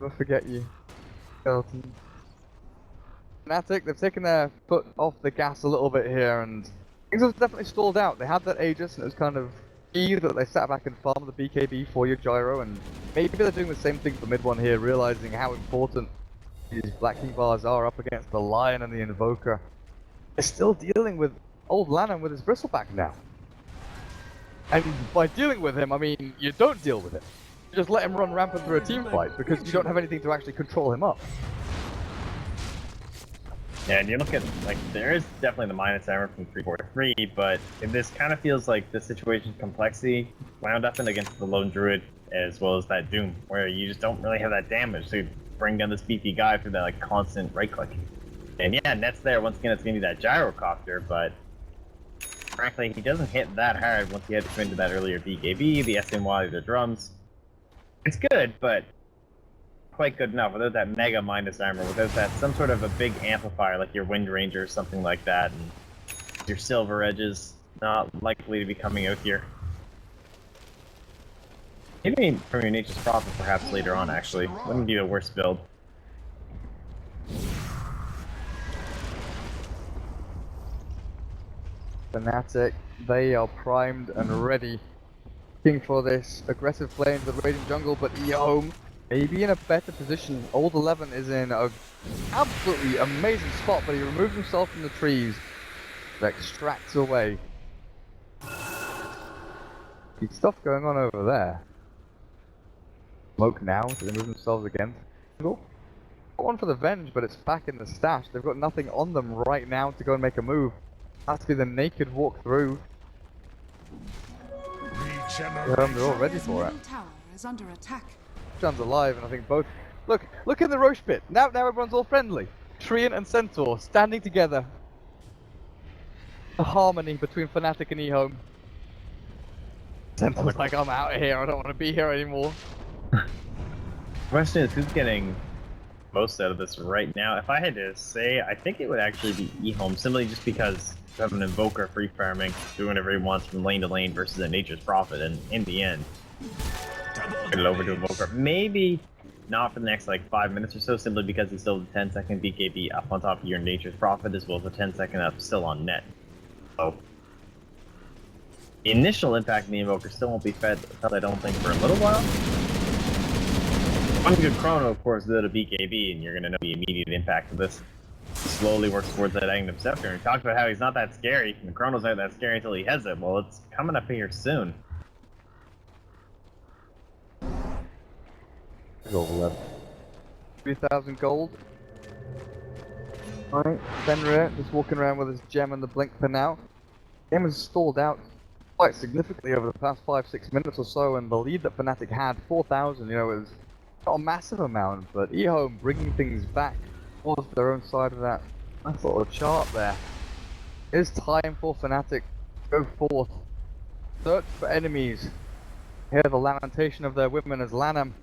Never forget you. Skeletons. Fnatic, they've taken their foot off the gas a little bit here, and things have definitely stalled out. They had that Aegis, and it was kind of key that they sat back and farmed the BKB for your gyro, and maybe they're doing the same thing for mid one here, realizing how important these Black King bars are up against the Lion and the Invoker. They're still dealing with old Lanham with his bristleback now. And by dealing with him, I mean, you don't deal with him. You just let him run rampant through a team fight, because you don't have anything to actually control him up. Yeah, and you look at, like, there is definitely the minus armor from 343, but this kind of feels like the situation complexity wound up in against the Lone Druid as well as that Doom, where you just don't really have that damage, so you bring down this beefy guy through that, like, constant right-click. And yeah, Net's there, once again, it's gonna be that gyrocopter, but frankly, he doesn't hit that hard once he had to come into that earlier BKB, the SNY, the drums. It's good, but quite good enough without that mega minus armor, without that some sort of a big amplifier like your Wind Ranger or something like that, and your Silver Edges not likely to be coming out here. Maybe from your Nature's Prophet perhaps later on, actually. Wouldn't be the worst build. Fnatic, they are primed and ready, looking for this aggressive play into the Radiant jungle, but EHOME may be in a better position. Old 11 is in an absolutely amazing spot, but he removes himself from the trees and extracts away. There's stuff going on over there. Smoke now to remove themselves again. Got one for the Venge, but it's back in the stash. They've got nothing on them right now to go and make a move. Has to be the naked walk through. They're all ready for it. Middle tower is under attack. John's alive, and I think both. Look in the Roche pit. Now everyone's all friendly. Treant and Centaur standing together. The harmony between Fnatic and EHOME. Centaur's like, I'm out of here. I don't want to be here anymore. The question is, who's getting most out of this right now? If I had to say, I think it would actually be EHOME, simply just because you have an Invoker free farming, doing whatever he wants from lane to lane versus a Nature's Prophet, and in the end, get it over to Invoker. Maybe not for the next like 5 minutes or so, simply because he's still the 10-second BKB up on top of your Nature's Prophet, as well as a 10-second up still on net. So the initial impact in the Invoker still won't be felt, I don't think, for a little while. One good chrono, of course, without a BKB, and you're going to know the immediate impact of this. Slowly works towards that Aghanim Scepter, and he talks about how he's not that scary, and the chrono's not that scary until he has it. Well, it's coming up here soon. Gold 11. 3,000 gold. Alright, Fenrir just walking around with his gem and the blink for now. Game has stalled out quite significantly over the past 5-6 minutes or so, and the lead that Fnatic had, 4,000, you know, is not a massive amount, but EHOME bringing things back towards their own side of that nice little chart there. It is time for Fnatic to go forth, search for enemies, hear the lamentation of their women as Lanham.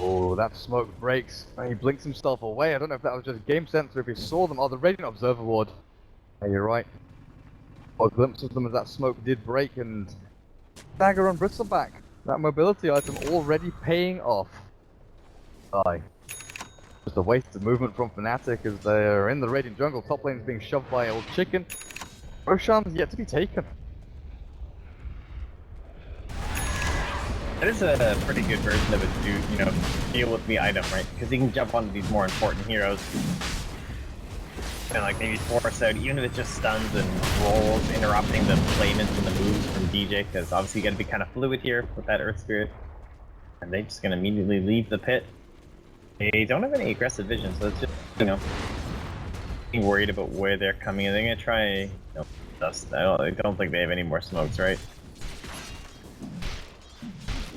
Oh, that smoke breaks. He blinks himself away. I don't know if that was just game sense or if he saw them. Oh, the Radiant Observer Ward. Yeah, you're right. A glimpse of them as that smoke did break, and Dagger on Bristleback. That mobility item already paying off. Aye. Just a waste of movement from Fnatic as they're in the Radiant jungle. Top lane is being shoved by Old Chicken. Roshan's yet to be taken. That is a pretty good version of it to, you know, deal with the item, right? Because you can jump onto these more important heroes and like maybe force out, even if it just stuns and rolls, interrupting the placements and the moves from DJ, because obviously you gotta be kind of fluid here with that Earth Spirit. And they're just gonna immediately leave the pit. They don't have any aggressive vision, so it's just, you know, being worried about where they're coming in. They're gonna try, no, dust. I don't think they have any more smokes, right?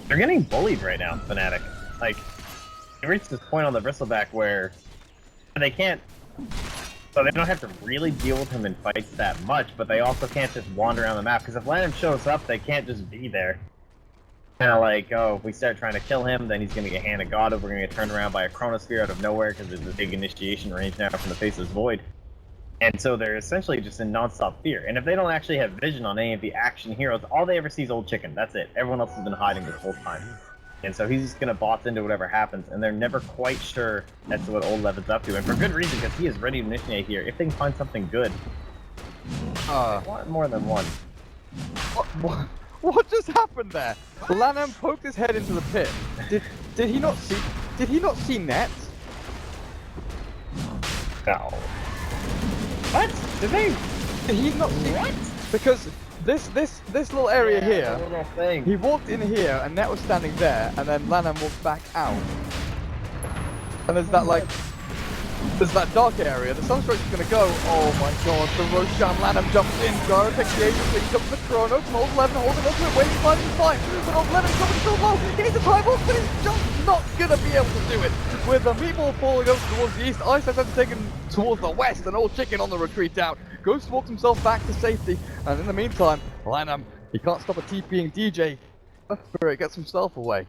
They're getting bullied right now, Fnatic. Like, they reached this point on the Bristleback where they can't, so they don't have to really deal with him in fights that much, but they also can't just wander around the map, because if Lanham shows up, they can't just be there. Kind of like, oh, if we start trying to kill him, then he's going to get Hand of God, we're going to get turned around by a Chronosphere out of nowhere, because there's a big initiation range now from the Faceless Void. And so they're essentially just in non-stop fear. And if they don't actually have vision on any of the action heroes, all they ever see is Old Chicken. That's it. Everyone else has been hiding this whole time. And so he's just going to box into whatever happens, and they're never quite sure as to what Old Levin's up to. And for good reason, because he is ready to initiate here if they can find something good. They want more than one. What just happened there? Lanham poked his head into the pit. Did he not see? Did he not see Net? No. What? Did they? Did he not see? What? Because this little area here. The little thing. He walked in here, and Net was standing there, and then Lanham walked back out. And there's that like There's that dark area. The Sunstrike's going to go. Oh my god, the Roshan Lanham jumps in. Gyro takes the agency, jumps the Chrono from Old 11, holding onto it, waiting for his fight. But Old 11's coming so low. He needs a time off, but he's just not going to be able to do it. With the meatball falling over towards the east, Ice has taken towards the west, and Old Chicken on the retreat out. Ghost walks himself back to safety, and in the meantime, Lanham, he can't stop a TPing DJ. Spirit gets himself away.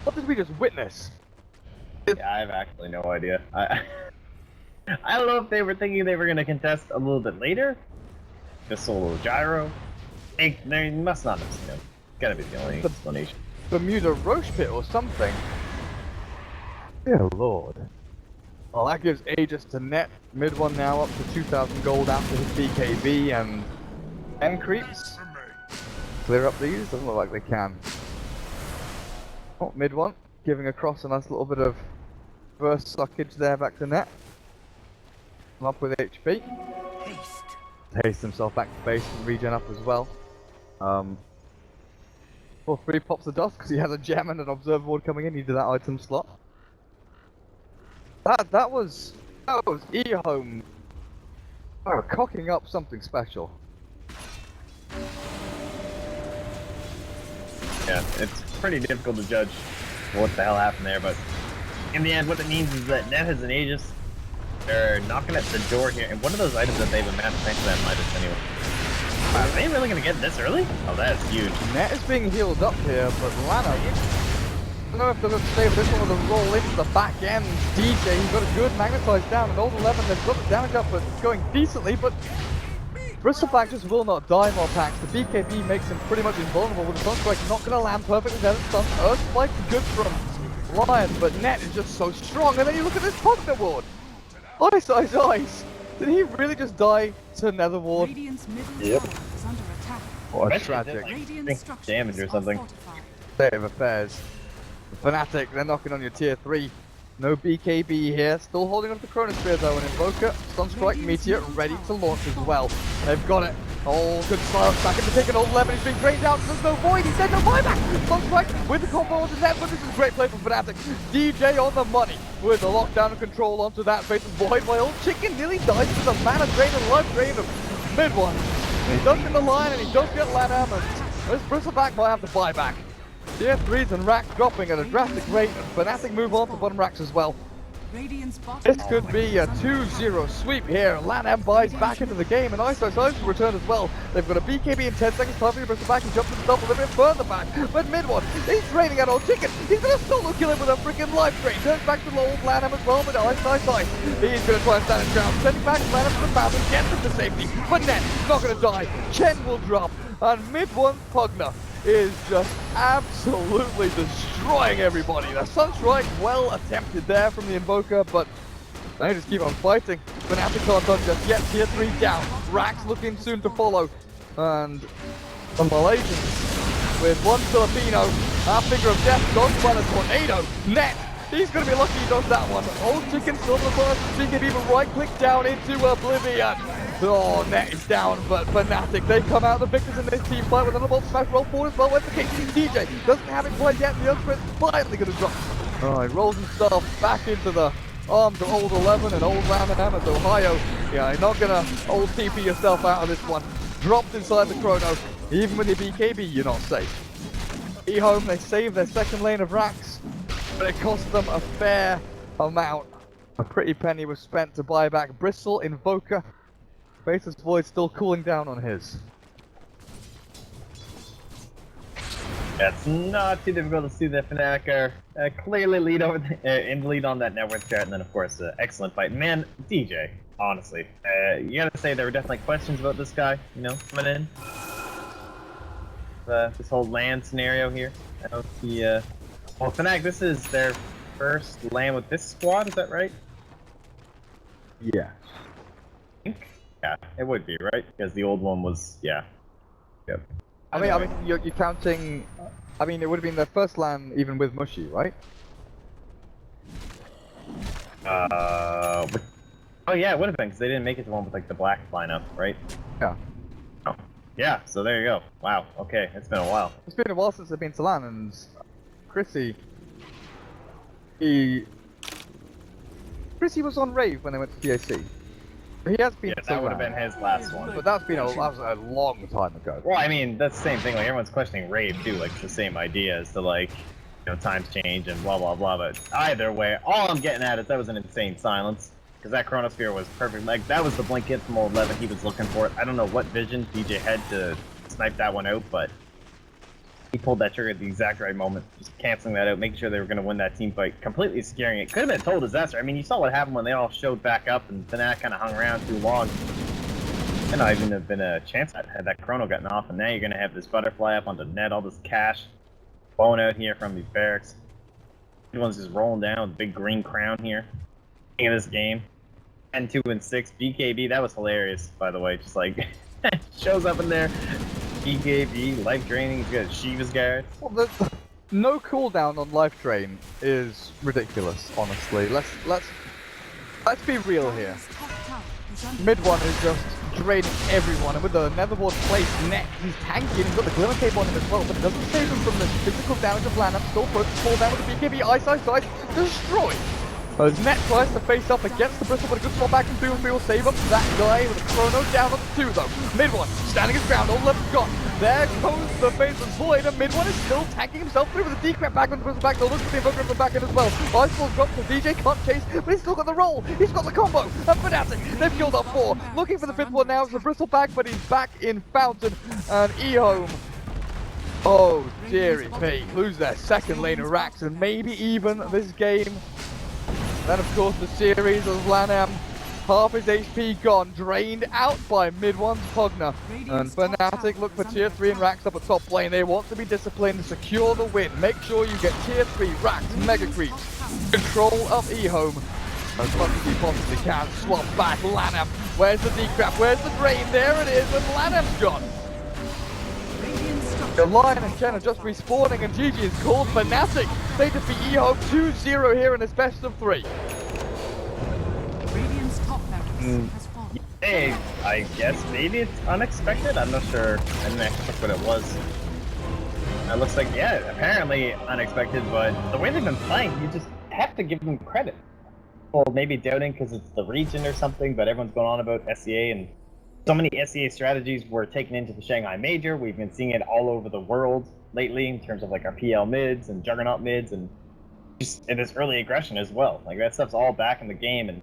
What did we just witness? Yeah, I have actually no idea. I don't know if they were thinking they were going to contest a little bit later. Just solo gyro. They must not have seen him. Gotta be the only explanation. Bermuda Roche Pit or something. Dear lord. Well, that gives Aegis to net. Mid one now up to 2,000 gold after his BKB and M creeps. Clear up these? Doesn't look like they can. Oh, mid one. Giving across a nice little bit of burst suckage there back to net. I'm up with HP. Haste himself back to base and regen up as well. bo3 pops the dust because he has a gem and an observer board coming in. He did that item slot. That was EHOME. Oh, cocking up something special. Yeah, it's pretty difficult to judge what the hell happened there, but in the end, what it means is that Net has an Aegis. They're knocking at the door here, and one of those items that they've amassed thanks to that Midas anyway. Wow, are they really gonna get this early? Oh, that's huge. Net is being healed up here, but Lana, I don't know if they're going to stay with this one with a roll into the back end. DJ, he's got a good magnetized down, and Old 11, they've got the damage up, but going decently, but Bristleback just will not die more packs. The BKB makes him pretty much invulnerable with the Sunstrike not going to land perfectly there. The Earth Spike's good from Lion, but Net is just so strong. And then you look at this Pugna Ward. Ice, Ice, Ice. Did he really just die to Nether Ward? Radiant's middle Yep. tower is under attack. What a Especially if tragic they, like, Radiant think structures damage or are something. fortified. state of affairs. The Fnatic, they're knocking on your tier 3. No BKB here, still holding up the Chronosphere though, and Invoker, Sunstrike, Meteor, ready to launch as well. They've got it. Oh, good silence back into taking Old 11, he's being drained out, there's no void, he said no buyback! Sunstrike with the combo onto net, but this is a great play from Fnatic. DJ on the money, with the lockdown and control onto that face of void. My Old Chicken nearly dies to the mana drain and life drain of mid one. And he does get the line, and he does get Lanham, and this Bristleback might have to buy back. Tier 3s and racks dropping at a drastic rate, and Fnatic move on to bottom racks as well. Radiant's bottom This could be a 2-0 sweep here. Lanham buys back into the game, and Ice will return as well. They've got a BKB in 10 seconds, time for you to back and jump to the top a little bit further back. But mid one, he's training at Old Chicken. He's going to solo kill him with a freaking life drain. Turns back to old Lanham as well, but Ice. He's going to try and stand his ground. Sending back Lanham to the fountain, gets him to safety. But Net, not going to die. Chen will drop, and mid one, Pugna is just absolutely destroying everybody. The Sunstrike, well attempted there from the Invoker, but they just keep on fighting. Fnatic can't done just yet. Tier 3 down. Rax looking soon to follow. And the Malaysians with one Filipino. Our finger of death dodged by the tornado. Net. He's going to be lucky he does that one. Old Chicken still on the first. She can even right click down into oblivion. Oh, Net is down, but Fnatic, they come out the victors in this team fight with another bolt smash roll forward as well. Where's the king? DJ doesn't have it quite yet. The Unscript's finally going to drop. Oh, he rolls himself back into the arms of Old 11 and Old Lanham at Ohio. Yeah, you're not going to old TP yourself out of this one. Dropped inside the Chrono. Even with your BKB, you're not safe. EHOME, they save their second lane of racks, but it cost them a fair amount. A pretty penny was spent to buy back Bristle, Invoker. Faceless Void still cooling down on his. It's not too difficult to see that Fnatic are clearly lead over in the lead on that network chart, and then of course excellent fight. Man, DJ, honestly, you gotta say there were definitely questions about this guy, you know, coming in. This whole land scenario here. I know he, well, Fnatic, this is their first land with this squad, is that right? Yeah. I think? Yeah, it would be, right? Because the old one was, yeah. Yep. I mean, you're counting. I mean, it would have been their first LAN even with Mushy, right? Oh yeah, it would have been because they didn't make it to one with like the black lineup, right? Yeah. Oh. Yeah. So there you go. Wow. Okay, it's been a while. It's been a while since I've been to LAN, and Chrissy, Chris, he was on Rave when they went to PAC. He has been. Yeah, that would have been his last one. But that was a long time ago. Well, I mean, that's the same thing. Like everyone's questioning Rave too. Like it's the same idea as to like, times change and blah blah blah. But either way, all I'm getting at is that was an insane silence because that Chronosphere was perfect. Like that was the blink hit from 11 he was looking for. I don't know what vision DJ had to snipe that one out, but he pulled that trigger at the exact right moment, just canceling that out, making sure they were going to win that team fight, completely scaring it. Could have been a total disaster. I mean, you saw what happened when they all showed back up and Fnatic kind of hung around too long. And not even have been a chance had that Chrono gotten off, and now you're going to have this butterfly up onto net, all this cash blowing out here from these barracks. Everyone's just rolling down with big green crown here. King of this game. 10, 2, and 6. BKB, that was hilarious, by the way. Just like, shows up in there. BKB, life draining, he's got Shiva's guard. Well, no cooldown on life drain is ridiculous, honestly. Let's be real here. Mid one is just draining everyone, and with the Netherboard placed next, he's tanking, he's got the Glimmer Cape on him as well, but it doesn't save him from the physical damage of Lanham. Still put fall down with the BKB, ice, destroyed. As Net tries to face up against the Bristle, but a good swap back from Field will save up that guy with a Chrono down on the 2 though. Mid one, standing his ground, all left gone. There goes the face of Void, and Mid one is still tanking himself through with the decrep back on the Bristle back. They'll look for the Invoker on the back end as well. Iceball drops, the DJ can't chase, but he's still got the roll. He's got the combo. And Fnatic, they've killed off 4. Looking for the 5th one now, it's the Bristle back, but he's back in Fountain. And EHOME. Oh, dearie me. Lose their second lane of racks, and maybe even this game. Then, of course, the series of Lanham, half his HP gone, drained out by mid one's Pugna. And Fnatic look for tier 3 and racks up at top lane. They want to be disciplined, secure the win. Make sure you get tier 3 racks, mega creeps, control of EHOME as much as he possibly can. Swap back, Lanham. Where's the decrap? Where's the drain? There it is, and Lanham's gone. The Lion and Ken are just respawning, and GG is called. Fnatic, they defeat EHOME 2-0 here in this best of 3. Radiant's top barracks has fallen. Hey, I guess maybe it's unexpected. I'm not sure. I didn't actually check what it was. It looks like, yeah, apparently unexpected, but the way they've been playing, you just have to give them credit. Well, maybe doubting because it's the region or something, but everyone's going on about SCA, and so many SCA strategies were taken into the Shanghai Major. We've been seeing it all over the world lately in terms of like our PL mids and Juggernaut mids and just in this early aggression as well. Like that stuff's all back in the game, and